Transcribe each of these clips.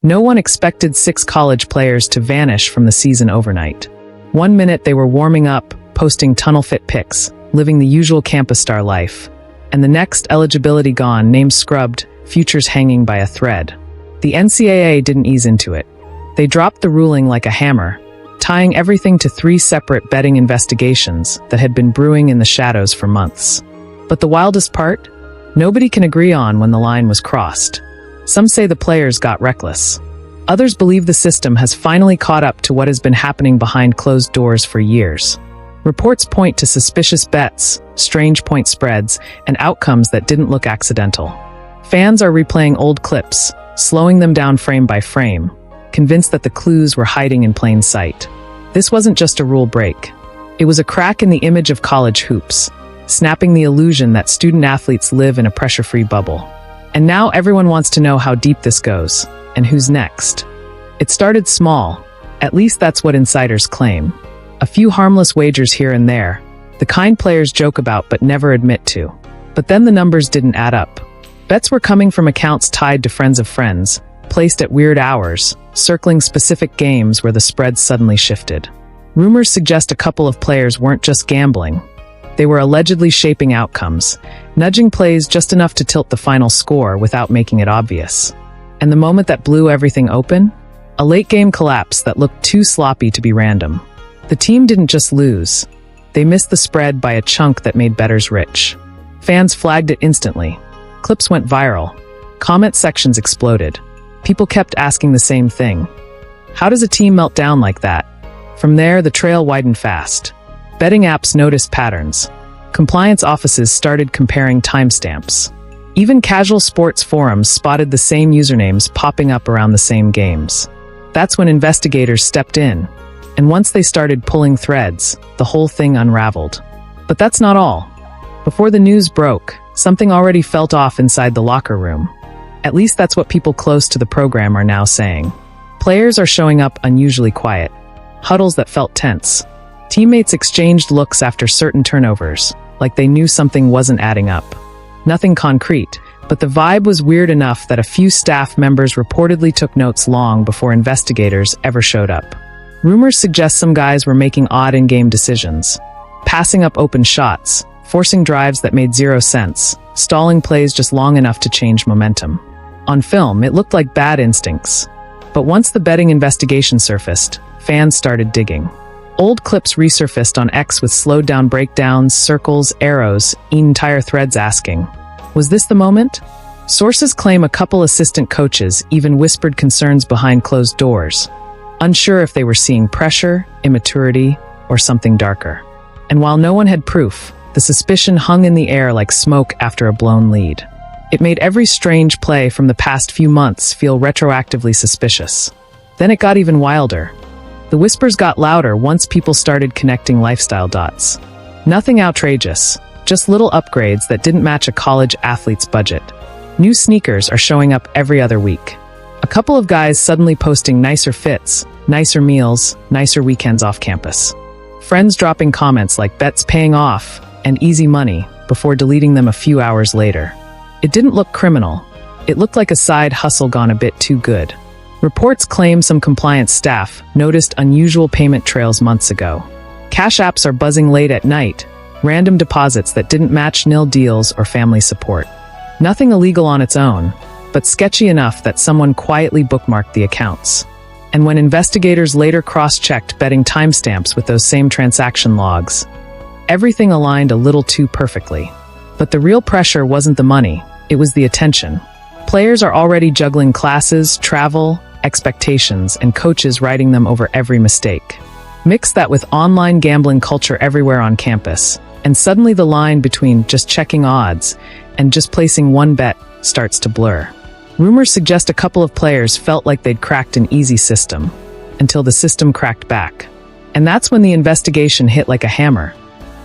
No one expected 6 college players to vanish from the season overnight. One minute they were warming up, posting tunnel-fit pics, living the usual campus star life. And the next, eligibility gone, names scrubbed, futures hanging by a thread. The NCAA didn't ease into it. They dropped the ruling like a hammer, tying everything to 3 separate betting investigations that had been brewing in the shadows for months. But the wildest part? Nobody can agree on when the line was crossed. Some say the players got reckless. Others believe the system has finally caught up to what has been happening behind closed doors for years. Reports point to suspicious bets, strange point spreads, and outcomes that didn't look accidental. Fans are replaying old clips, slowing them down frame by frame, convinced that the clues were hiding in plain sight. This wasn't just a rule break. It was a crack in the image of college hoops, snapping the illusion that student-athletes live in a pressure-free bubble. And now everyone wants to know how deep this goes, and who's next. It started small, at least that's what insiders claim. A few harmless wagers here and there, the kind players joke about but never admit to. But then the numbers didn't add up. Bets were coming from accounts tied to friends of friends, placed at weird hours, circling specific games where the spread suddenly shifted. Rumors suggest a couple of players weren't just gambling. They were allegedly shaping outcomes, nudging plays just enough to tilt the final score without making it obvious. And the moment that blew everything open? A late-game collapse that looked too sloppy to be random. The team didn't just lose. They missed the spread by a chunk that made bettors rich. Fans flagged it instantly. Clips went viral. Comment sections exploded. People kept asking the same thing. How does a team melt down like that? From there, the trail widened fast. Betting apps noticed patterns. Compliance offices started comparing timestamps. Even casual sports forums spotted the same usernames popping up around the same games. That's when investigators stepped in. And once they started pulling threads, the whole thing unraveled. But that's not all. Before the news broke, something already felt off inside the locker room. At least that's what people close to the program are now saying. Players are showing up unusually quiet. Huddles that felt tense. Teammates exchanged looks after certain turnovers, like they knew something wasn't adding up. Nothing concrete, but the vibe was weird enough that a few staff members reportedly took notes long before investigators ever showed up. Rumors suggest some guys were making odd in-game decisions, passing up open shots, forcing drives that made zero sense, stalling plays just long enough to change momentum. On film, it looked like bad instincts. But once the betting investigation surfaced, fans started digging. Old clips resurfaced on X with slowed-down breakdowns, circles, arrows, entire threads asking, "Was this the moment?" Sources claim a couple assistant coaches even whispered concerns behind closed doors, unsure if they were seeing pressure, immaturity, or something darker. And while no one had proof, the suspicion hung in the air like smoke after a blown lead. It made every strange play from the past few months feel retroactively suspicious. Then it got even wilder. The whispers got louder once people started connecting lifestyle dots. Nothing outrageous, just little upgrades that didn't match a college athlete's budget. New sneakers are showing up every other week. A couple of guys suddenly posting nicer fits, nicer meals, nicer weekends off campus. Friends dropping comments like bets paying off and easy money before deleting them a few hours later. It didn't look criminal. It looked like a side hustle gone a bit too good. Reports claim some compliance staff noticed unusual payment trails months ago. Cash apps are buzzing late at night, random deposits that didn't match nil deals or family support. Nothing illegal on its own, but sketchy enough that someone quietly bookmarked the accounts. And when investigators later cross-checked betting timestamps with those same transaction logs, everything aligned a little too perfectly. But the real pressure wasn't the money, it was the attention. Players are already juggling classes, travel, expectations, and coaches writing them over every mistake. Mix that with online gambling culture everywhere on campus, and suddenly the line between just checking odds and just placing one bet starts to blur. Rumors suggest a couple of players felt like they'd cracked an easy system, until the system cracked back. And that's when the investigation hit like a hammer.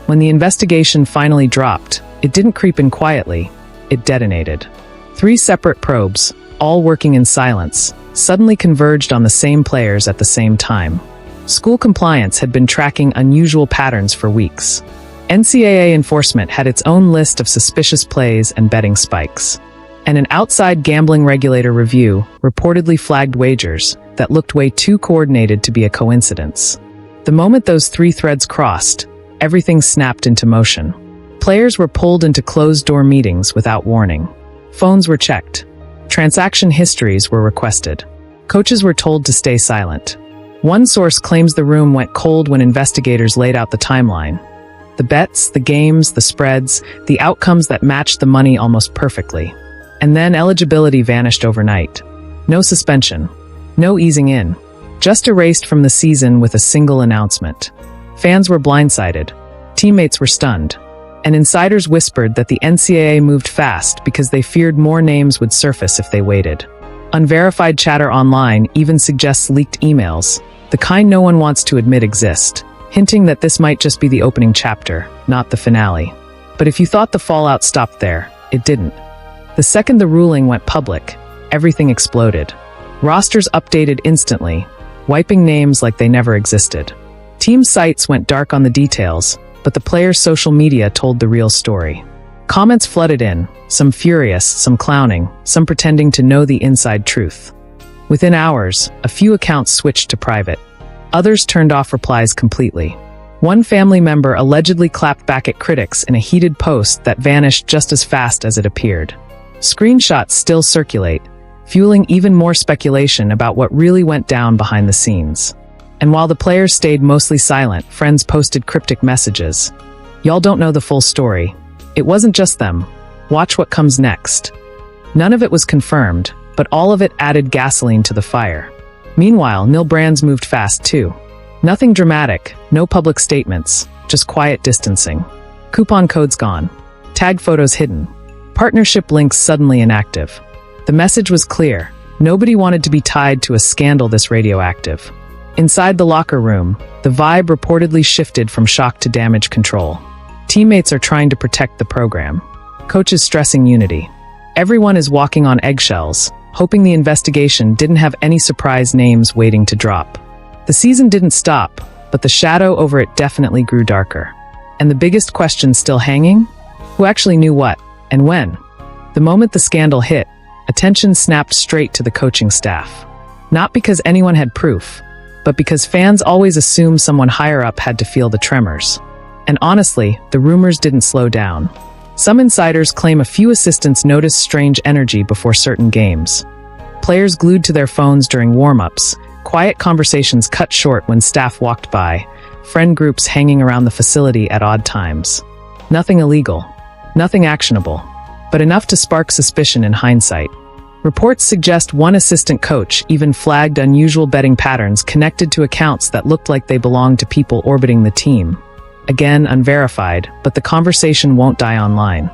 When the investigation finally dropped, it didn't creep in quietly, it detonated. 3 separate probes, all working in silence, suddenly converged on the same players at the same time. School compliance had been tracking unusual patterns for weeks. NCAA enforcement had its own list of suspicious plays and betting spikes. and an outside gambling regulator review reportedly flagged wagers that looked way too coordinated to be a coincidence. The moment those three threads crossed, everything snapped into motion. Players were pulled into closed-door meetings without warning. Phones were checked. Transaction histories were requested. Coaches were told to stay silent. One source claims the room went cold when investigators laid out the timeline. The bets, the games, the spreads, the outcomes that matched the money almost perfectly. And then eligibility vanished overnight. No suspension. No easing in. Just erased from the season with a single announcement. Fans were blindsided. Teammates were stunned. And insiders whispered that the NCAA moved fast because they feared more names would surface if they waited. Unverified chatter online even suggests leaked emails, the kind no one wants to admit exist, hinting that this might just be the opening chapter, not the finale. But if you thought the fallout stopped there, it didn't. The second the ruling went public, everything exploded. Rosters updated instantly, wiping names like they never existed. Team sites went dark on the details, but the players' social media told the real story. Comments flooded in, some furious, some clowning, some pretending to know the inside truth. Within hours, a few accounts switched to private. Others turned off replies completely. One family member allegedly clapped back at critics in a heated post that vanished just as fast as it appeared. Screenshots still circulate, fueling even more speculation about what really went down behind the scenes. And while the players stayed mostly silent, friends posted cryptic messages. Y'all don't know the full story. It wasn't just them. Watch what comes next. None of it was confirmed, but all of it added gasoline to the fire. Meanwhile, Nil Brands moved fast too. Nothing dramatic, no public statements, just quiet distancing. Coupon codes gone. Tag photos hidden. Partnership links suddenly inactive. The message was clear. Nobody wanted to be tied to a scandal this radioactive. Inside the locker room, the vibe reportedly shifted from shock to damage control. Teammates are trying to protect the program. Coaches stressing unity. Everyone is walking on eggshells, hoping the investigation didn't have any surprise names waiting to drop. The season didn't stop, but the shadow over it definitely grew darker. And the biggest question still hanging? Who actually knew what, and when? The moment the scandal hit, attention snapped straight to the coaching staff. Not because anyone had proof, but because fans always assume someone higher up had to feel the tremors. And honestly, the rumors didn't slow down. Some insiders claim a few assistants noticed strange energy before certain games. Players glued to their phones during warm-ups, quiet conversations cut short when staff walked by, friend groups hanging around the facility at odd times. Nothing illegal, nothing actionable, but enough to spark suspicion in hindsight. Reports suggest one assistant coach even flagged unusual betting patterns connected to accounts that looked like they belonged to people orbiting the team. Again, unverified, but the conversation won't die online.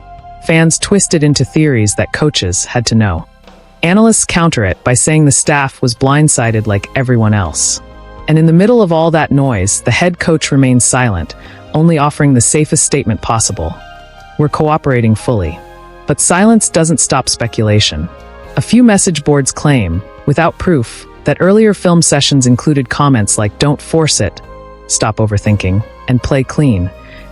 Fans twist it into theories that coaches had to know. Analysts counter it by saying the staff was blindsided like everyone else. And in the middle of all that noise, the head coach remains silent, only offering the safest statement possible. We're cooperating fully. But silence doesn't stop speculation. A few message boards claim, without proof, that earlier film sessions included comments like "don't force it," "stop overthinking," and "play clean,"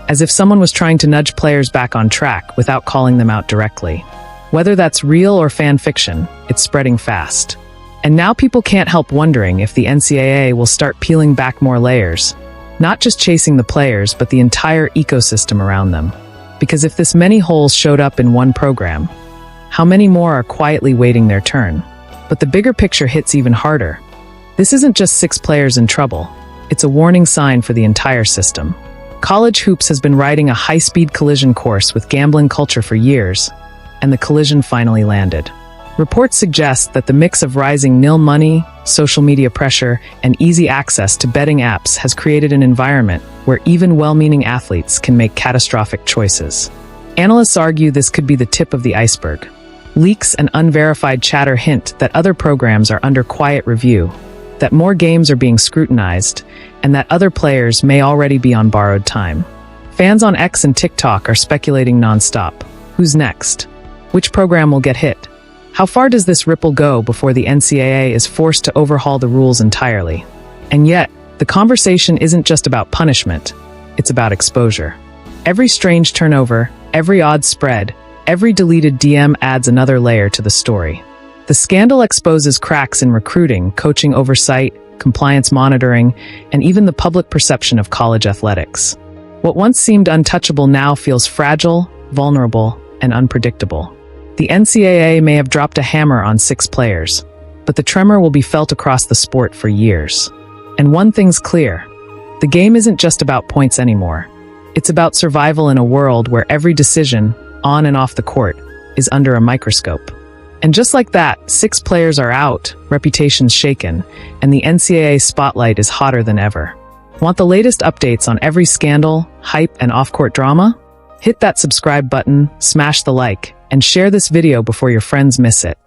as if someone was trying to nudge players back on track without calling them out directly. Whether that's real or fan fiction, it's spreading fast. And now people can't help wondering if the NCAA will start peeling back more layers, not just chasing the players, but the entire ecosystem around them. Because if this many holes showed up in one program, how many more are quietly waiting their turn? But the bigger picture hits even harder. This isn't just 6 players in trouble. It's a warning sign for the entire system. College hoops has been riding a high-speed collision course with gambling culture for years, and the collision finally landed. Reports suggest that the mix of rising nil money, social media pressure, and easy access to betting apps has created an environment where even well-meaning athletes can make catastrophic choices. Analysts argue this could be the tip of the iceberg. Leaks and unverified chatter hint that other programs are under quiet review, that more games are being scrutinized, and that other players may already be on borrowed time. Fans on X and TikTok are speculating nonstop. Who's next? Which program will get hit? How far does this ripple go before the NCAA is forced to overhaul the rules entirely? And yet, the conversation isn't just about punishment, it's about exposure. Every strange turnover, every odd spread, every deleted DM adds another layer to the story. The scandal exposes cracks in recruiting, coaching oversight, compliance monitoring, and even the public perception of college athletics. What once seemed untouchable now feels fragile, vulnerable, and unpredictable. The NCAA may have dropped a hammer on 6 players, but the tremor will be felt across the sport for years. And one thing's clear: the game isn't just about points anymore. It's about survival in a world where every decision, on and off the court, is under a microscope. And just like that, 6 players are out, reputations shaken, and the NCAA spotlight is hotter than ever. Want the latest updates on every scandal, hype, and off-court drama? Hit that subscribe button, smash the like, and share this video before your friends miss it.